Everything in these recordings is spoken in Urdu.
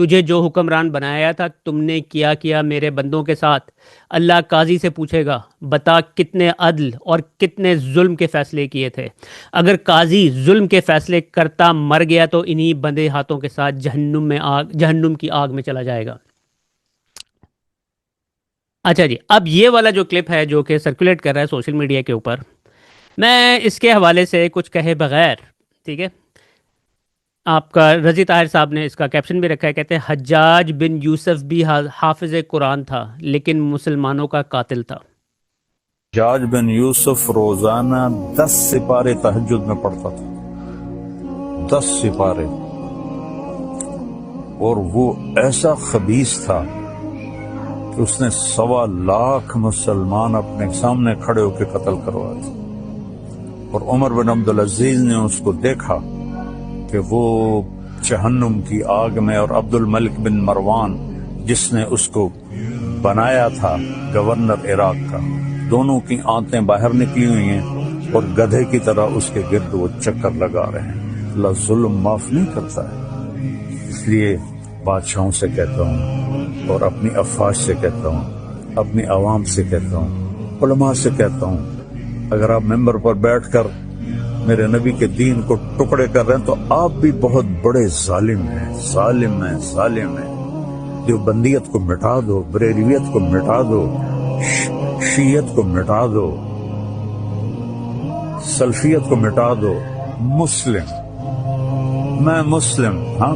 تجھے جو حکمران بنایا تھا تم نے کیا میرے بندوں کے ساتھ. اللہ قاضی سے پوچھے گا بتا کتنے عدل اور کتنے ظلم کے فیصلے کیے تھے. اگر قاضی ظلم کے فیصلے کرتا مر گیا تو انہی بندے ہاتھوں کے ساتھ جہنم کی آگ میں چلا جائے گا. اچھا جی، اب یہ والا جو کلپ ہے جو کہ سرکولیٹ کر رہا ہے سوشل میڈیا کے اوپر، میں اس کے حوالے سے کچھ کہے بغیر، ٹھیک ہے، آپ کا رضی طاہر صاحب نے اس کا کیپشن بھی رکھا ہے، کہتے ہیں حجاج بن یوسف بھی حافظ قرآن تھا لیکن مسلمانوں کا قاتل تھا. حجاج بن یوسف روزانہ 10 سپارے تہجد میں پڑھتا تھا، 10 سپارے، اور وہ ایسا خبیث تھا کہ اس نے 1.25 لاکھ مسلمان اپنے سامنے کھڑے ہو کے قتل کروائے تھے. اور عمر بن عبدالعزیز نے اس کو دیکھا کہ وہ جہنم کی آگ میں، اور عبد الملک بن مروان جس نے اس کو بنایا تھا گورنر عراق کا، دونوں کی آنتیں باہر نکلی ہوئی ہیں اور گدھے کی طرح اس کے گرد وہ چکر لگا رہے ہیں. اللہ ظلم معاف نہیں کرتا ہے. اس لیے بادشاہوں سے کہتا ہوں اور اپنی افواج سے کہتا ہوں، اپنی عوام سے کہتا ہوں، علماء سے کہتا ہوں، اگر آپ ممبر پر بیٹھ کر میرے نبی کے دین کو ٹکڑے کر رہے ہیں تو آپ بھی بہت بڑے ظالم ہیں، ظالم ہیں، ظالم ہیں. دیوبندیت کو مٹا دو، بریلویت کو مٹا دو، شیعت کو مٹا دو، سلفیت کو مٹا دو. میں مسلم، ہاں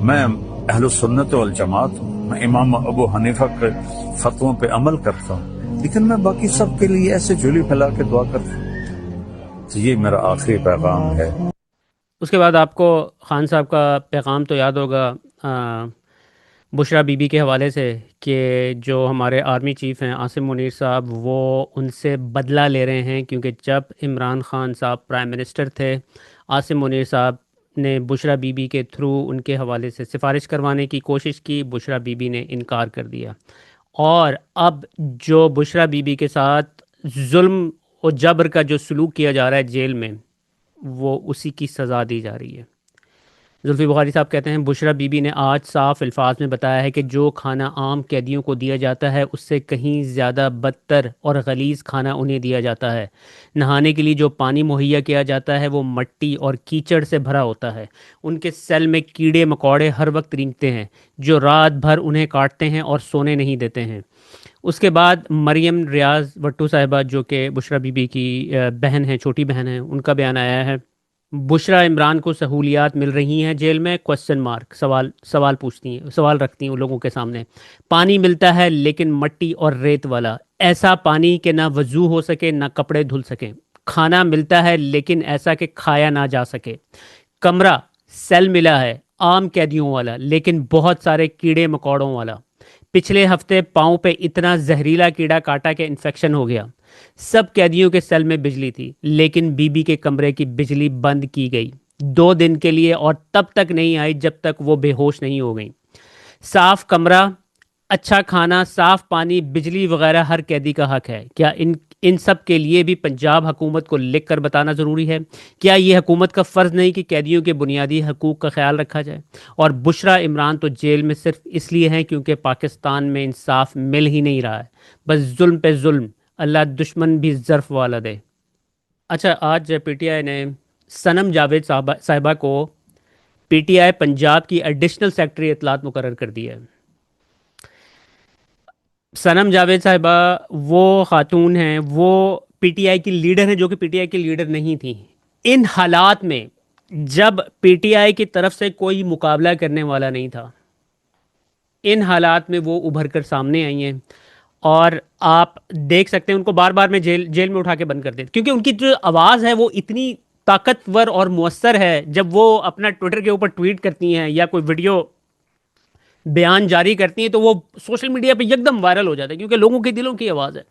میں اہل سنت والجماعت ہوں، میں امام ابو حنیفہ کے فتووں پہ عمل کرتا ہوں، لیکن میں باقی سب کے لیے ایسے جھولی پھیلا کے دعا کرتا ہوں. تو یہ میرا آخری پیغام ہے. اس کے بعد آپ کو خان صاحب کا پیغام تو یاد ہوگا بشرا بی بی کے حوالے سے، کہ جو ہمارے آرمی چیف ہیں عاصم منیر صاحب، وہ ان سے بدلہ لے رہے ہیں، کیونکہ جب عمران خان صاحب پرائم منسٹر تھے عاصم منیر صاحب نے بشرا بی بی کے تھرو ان کے حوالے سے سفارش کروانے کی کوشش کی، بشرا بی بی نے انکار کر دیا، اور اب جو بشرا بی بی کے ساتھ ظلم اور جبر کا جو سلوک کیا جا رہا ہے جیل میں، وہ اسی کی سزا دی جا رہی ہے. زلفی بخاری صاحب کہتے ہیں بشرا بی بی نے آج صاف الفاظ میں بتایا ہے کہ جو کھانا عام قیدیوں کو دیا جاتا ہے اس سے کہیں زیادہ بدتر اور غلیظ کھانا انہیں دیا جاتا ہے. نہانے کے لیے جو پانی مہیا کیا جاتا ہے وہ مٹی اور کیچڑ سے بھرا ہوتا ہے. ان کے سیل میں کیڑے مکوڑے ہر وقت رینگتے ہیں جو رات بھر انہیں کاٹتے ہیں اور سونے نہیں دیتے ہیں. اس کے بعد مریم ریاض وٹو صاحبہ جو کہ بشرا بی بی کی بہن ہیں، چھوٹی بہن ہیں، ان کا بیان آیا ہے، بشرا عمران کو سہولیات مل رہی ہیں جیل میں، کوسچن مارک، سوال پوچھتی ہیں، سوال رکھتی ہیں ان لوگوں کے سامنے. پانی ملتا ہے لیکن مٹی اور ریت والا، ایسا پانی کہ نہ وضو ہو سکے نہ کپڑے دھل سکیں. کھانا ملتا ہے لیکن ایسا کہ کھایا نہ جا سکے. کمرہ سیل ملا ہے عام قیدیوں والا لیکن بہت سارے کیڑے مکوڑوں والا. پچھلے ہفتے پاؤں پہ اتنا زہریلا کیڑا کاٹا کہ انفیکشن ہو گیا. سب قیدیوں کے سیل میں بجلی تھی لیکن بی بی کے کمرے کی بجلی بند کی گئی 2 دن کے لیے، اور تب تک نہیں آئی جب تک وہ بے ہوش نہیں ہو گئیں. صاف کمرہ، اچھا کھانا، صاف پانی، بجلی وغیرہ ہر قیدی کا حق ہے. کیا ان سب کے لیے بھی پنجاب حکومت کو لکھ کر بتانا ضروری ہے؟ کیا یہ حکومت کا فرض نہیں کہ قیدیوں کے بنیادی حقوق کا خیال رکھا جائے؟ اور بشرا عمران تو جیل میں صرف اس لیے ہیں کیونکہ پاکستان میں انصاف مل ہی نہیں رہا ہے، بس ظلم پہ ظلم. اللہ دشمن بھی ظرف والا دے. اچھا، آج پی ٹی آئی نے صنم جاوید صاحبہ کو پی ٹی آئی پنجاب کی ایڈیشنل سیکرٹری اطلاعات مقرر کر دی ہے. صنم جاوید صاحبہ وہ خاتون ہیں، وہ پی ٹی آئی کی لیڈر ہیں جو کہ پی ٹی آئی کی لیڈر نہیں تھیں. ان حالات میں جب پی ٹی آئی کی طرف سے کوئی مقابلہ کرنے والا نہیں تھا، ان حالات میں وہ ابھر کر سامنے آئی ہیں، اور آپ دیکھ سکتے ہیں ان کو بار بار میں جیل میں اٹھا کے بند کر دیتے، کیونکہ ان کی جو آواز ہے وہ اتنی طاقتور اور مؤثر ہے. جب وہ اپنا ٹویٹر کے اوپر ٹویٹ کرتی ہیں یا کوئی ویڈیو بیان جاری کرتی ہیں تو وہ سوشل میڈیا پہ یکدم وائرل ہو جاتا ہے، کیونکہ لوگوں کے دلوں کی آواز ہے.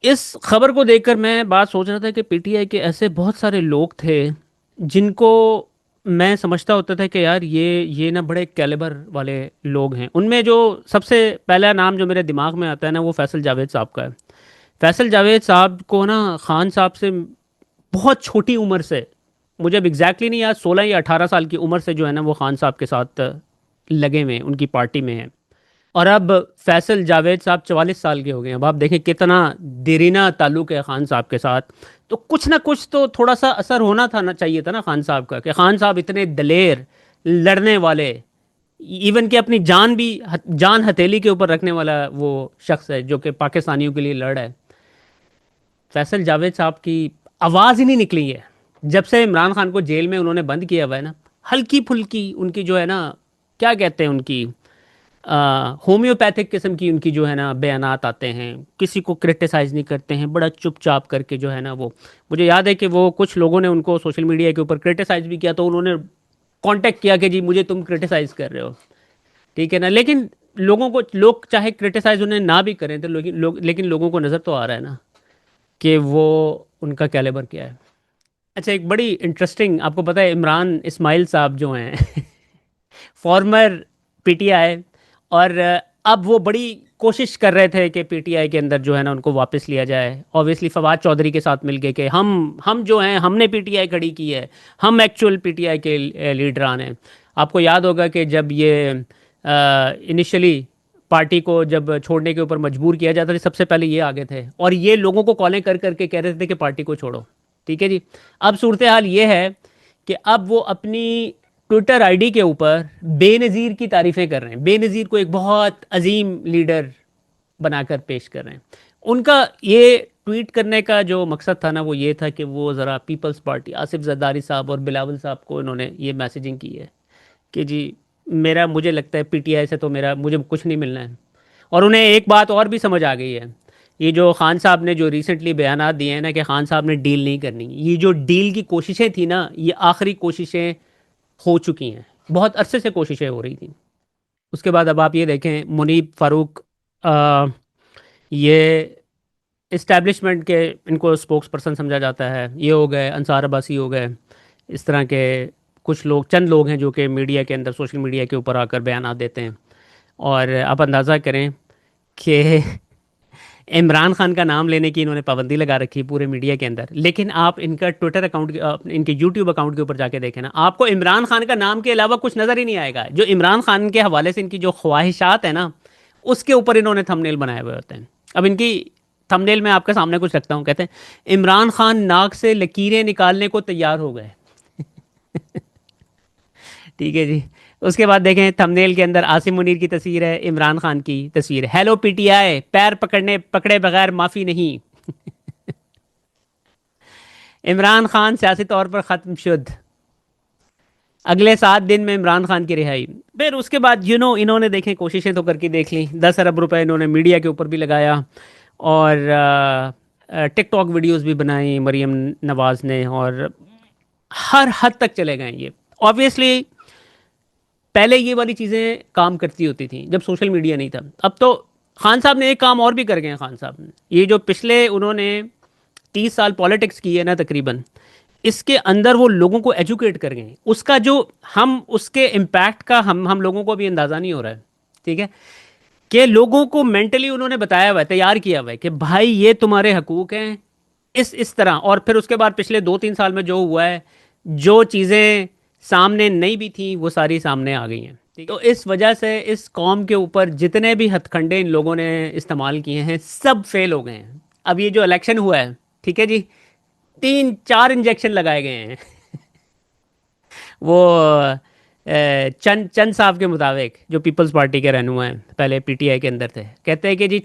اس خبر کو دیکھ کر میں بات سوچ رہا تھا کہ پی ٹی آئی کے ایسے بہت سارے لوگ تھے جن کو میں سمجھتا ہوتا تھا کہ یار یہ نا بڑے کیلیبر والے لوگ ہیں. ان میں جو سب سے پہلا نام جو میرے دماغ میں آتا ہے نا وہ فیصل جاوید صاحب کا ہے. فیصل جاوید صاحب کو نا خان صاحب سے بہت چھوٹی عمر سے مجھے اب ایگزیکٹلی نہیں یاد 16 یا 18 سال کی عمر سے جو ہے نا وہ خان صاحب کے ساتھ لگے ہوئے ہیں، ان کی پارٹی میں ہیں. اور اب فیصل جاوید صاحب 44 سال کے ہو گئے ہیں. اب آپ دیکھیں کتنا دیرینہ تعلق ہے خان صاحب کے ساتھ. تو کچھ نہ کچھ تو تھوڑا سا اثر ہونا تھا نا، چاہیے تھا نا خان صاحب کا، کہ خان صاحب اتنے دلیر، لڑنے والے، ایون کہ اپنی جان بھی جان ہتھیلی کے اوپر رکھنے والا وہ شخص ہے جو کہ پاکستانیوں کے لیے لڑ ہے. فیصل جاوید صاحب کی آواز ہی نہیں نکلی ہے جب سے عمران خان کو جیل میں انہوں نے بند کیا ہوا ہے نا. ہلکی پھلکی ان کی جو ہے نا، کیا کہتے ہیں، ان کی ہومیوپیتھک قسم کی ان کی جو ہے نا بیانات آتے ہیں، کسی کو کرٹیسائز نہیں کرتے ہیں، بڑا چپ چاپ کر کے جو ہے نا وہ. مجھے یاد ہے کہ وہ کچھ لوگوں نے ان کو سوشل میڈیا کے اوپر کرٹیسائز بھی کیا، تو انہوں نے کانٹیکٹ کیا کہ جی مجھے تم کرٹیسائز کر رہے ہو، ٹھیک ہے نا. لیکن لوگ چاہے کرٹیسائز انہیں نہ بھی کریں تو لیکن لوگوں کو نظر تو آ رہا ہے نا کہ وہ ان کا کیلیبر کیا ہے. اچھا، ایک بڑی انٹرسٹنگ، آپ کو پتہ ہے عمران اسماعیل صاحب جو ہیں فارمر پی ٹی آئی، اور اب وہ بڑی کوشش کر رہے تھے کہ پی ٹی آئی کے اندر جو ہے نا ان کو واپس لیا جائے. اوبیسلی فواد چودھری کے ساتھ مل کے کہ ہم جو ہیں، ہم نے پی ٹی آئی کھڑی کی ہے، ہم ایکچوئل پی ٹی آئی کے لیڈران ہیں. آپ کو یاد ہوگا کہ جب یہ انیشلی پارٹی کو جب چھوڑنے کے اوپر مجبور کیا جاتا تھا، سب سے پہلے یہ آگے تھے اور یہ لوگوں کو کالیں کر کر کے کہہ رہے تھے کہ پارٹی کو چھوڑو، ٹھیک ہے جی. اب صورتحال یہ ہے کہ اب وہ اپنی ٹویٹر آئی ڈی کے اوپر بے نظیر کی تعریفیں کر رہے ہیں. بے نظیر کو ایک بہت عظیم لیڈر بنا کر پیش کر رہے ہیں. ان کا یہ ٹویٹ کرنے کا جو مقصد تھا نا وہ یہ تھا کہ وہ ذرا پیپلز پارٹی، آصف زرداری صاحب اور بلاول صاحب کو انہوں نے یہ میسیجنگ کی ہے کہ جی مجھے لگتا ہے پی ٹی آئی سے تو مجھے کچھ نہیں ملنا ہے. اور انہیں ایک بات اور بھی سمجھ آ گئی ہے، یہ جو خان صاحب نے جو ریسنٹلی بیانات دیے ہیں نا کہ خان صاحب نے ڈیل نہیں کرنی، یہ جو ڈیل کی کوششیں تھیں نا، یہ آخری کوششیں ہو چکی ہیں. بہت عرصے سے کوششیں ہو رہی تھیں. اس کے بعد اب آپ یہ دیکھیں، منیب فاروق یہ اسٹیبلشمنٹ کے ان کو اسپوکس پرسن سمجھا جاتا ہے، یہ ہو گئے، انصار عباسی ہو گئے، اس طرح کے کچھ لوگ، چند لوگ ہیں جو کہ میڈیا کے اندر، سوشل میڈیا کے اوپر آ کر بیانات دیتے ہیں. اور آپ اندازہ کریں کہ عمران خان کا نام لینے کی انہوں نے پابندی لگا رکھی پورے میڈیا کے اندر. لیکن آپ ان کا ٹویٹر اکاؤنٹ، ان کے یوٹیوب اکاؤنٹ کے اوپر جا کے دیکھیں نا، آپ کو عمران خان کا نام کے علاوہ کچھ نظر ہی نہیں آئے گا. جو عمران خان کے حوالے سے ان کی جو خواہشات ہیں نا، اس کے اوپر انہوں نے تھم نیل بنائے ہوئے ہوتے ہیں. اب ان کی تھم نیل میں آپ کے سامنے کچھ رکھتا ہوں، کہتے ہیں عمران خان ناک سے لکیریں نکالنے کو تیار ہو گئے. ٹھیک ہے جی. اس کے بعد دیکھیں تھم نیل کے اندر عاصم منیر کی تصویر ہے، عمران خان کی تصویر ہے. ہیلو پی ٹی آئی، پیر پکڑے بغیر معافی نہیں. عمران خان سیاسی طور پر ختم شد، اگلے 7 دن میں عمران خان کی رہائی. پھر اس کے بعد انہوں نے دیکھیں کوششیں تو کر کے دیکھ لیں. 10 ارب روپے انہوں نے میڈیا کے اوپر بھی لگایا اور ٹک ٹاک ویڈیوز بھی بنائیں مریم نواز نے، اور ہر حد تک چلے گئے. یہ اوبویسلی پہلے یہ والی چیزیں کام کرتی ہوتی تھیں جب سوشل میڈیا نہیں تھا. اب تو خان صاحب نے ایک کام اور بھی کر گئے ہیں. خان صاحب نے یہ جو پچھلے انہوں نے 30 سال پالیٹکس کی ہے نا تقریباً، اس کے اندر وہ لوگوں کو ایجوکیٹ کر گئے ہیں. اس کا جو اس کے امپیکٹ کا ہم لوگوں کو بھی اندازہ نہیں ہو رہا ہے، ٹھیک ہے، کہ لوگوں کو مینٹلی انہوں نے بتایا ہوا ہے، تیار کیا ہوا ہے کہ بھائی یہ تمہارے حقوق ہیں اس طرح. اور پھر اس کے بعد پچھلے 2-3 سال میں جو ہوا ہے، جو چیزیں سامنے نہیں بھی تھیں وہ ساری سامنے آ گئی ہیں. تو اس وجہ سے اس قوم کے اوپر جتنے بھی ہتھ کنڈے ان لوگوں نے استعمال کیے ہیں سب فیل ہو گئے ہیں. اب یہ جو الیکشن ہوا ہے، ٹھیک ہے جی، 3-4 انجیکشن لگائے گئے ہیں. وہ چند صاحب کے مطابق، جو پیپلز پارٹی کے رہنما ہیں، پہلے پی ٹی آئی کے اندر تھے، کہتے ہیں کہ جی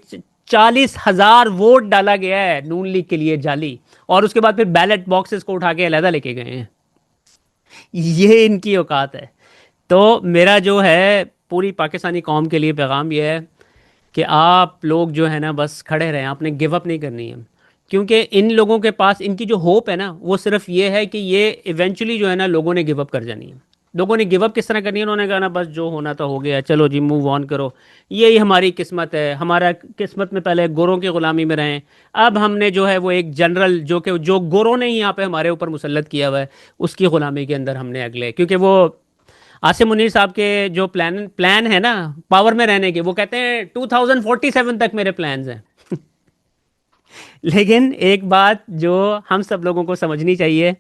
40,000 ووٹ ڈالا گیا ہے نون لیگ کے لیے جعلی، اور اس کے بعد پھر بیلٹ باکسز کو اٹھا کے علیحدہ لے کے گئے ہیں. یہ ان کی اوقات ہے. تو میرا جو ہے پوری پاکستانی قوم کے لیے پیغام یہ ہے کہ آپ لوگ جو ہے نا بس کھڑے رہیں، آپ نے گیو اپ نہیں کرنی ہے. کیونکہ ان لوگوں کے پاس ان کی جو ہوپ ہے نا وہ صرف یہ ہے کہ یہ ایونچولی جو ہے نا لوگوں نے گیو اپ کر جانی ہے. لوگوں نے گیو اپ کس طرح کرنی ہے؟ انہوں نے کہا نا بس جو ہونا تو ہو گیا، چلو جی موو آن کرو، یہی ہماری قسمت ہے. ہمارا قسمت میں پہلے گوروں کی غلامی میں رہیں، اب ہم نے جو ہے وہ ایک جنرل جو گوروں نے ہی یہاں پہ ہمارے اوپر مسلط کیا ہوا ہے، اس کی غلامی کے اندر ہم نے اگلے. کیونکہ وہ عاصم منیر صاحب کے جو پلان ہے نا پاور میں رہنے کے، وہ کہتے ہیں 2047 تک میرے پلانز ہیں. لیکن ایک بات جو ہم سب لوگوں کو سمجھنی چاہیے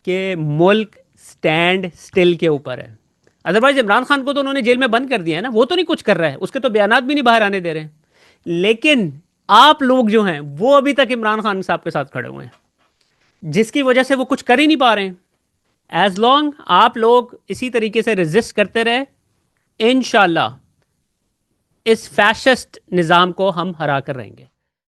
کہ ملک سٹینڈ سٹل کے اوپر ہے. ادروائز عمران خان کو تو انہوں نے جیل میں بند کر دیا ہے نا, وہ تو نہیں کچھ کر رہا ہے, اس کے تو بیانات بھی نہیں باہر آنے دے رہے ہیں. لیکن آپ لوگ جو ہیں وہ ابھی تک عمران خان صاحب کے ساتھ کھڑے ہوئے ہیں, جس کی وجہ سے وہ کچھ کر ہی نہیں پا رہے ہیں. ایز لانگ آپ لوگ اسی طریقے سے ریزسٹ کرتے رہے, انشاءاللہ اس فیشسٹ نظام کو ہم ہرا کر رہیں گے.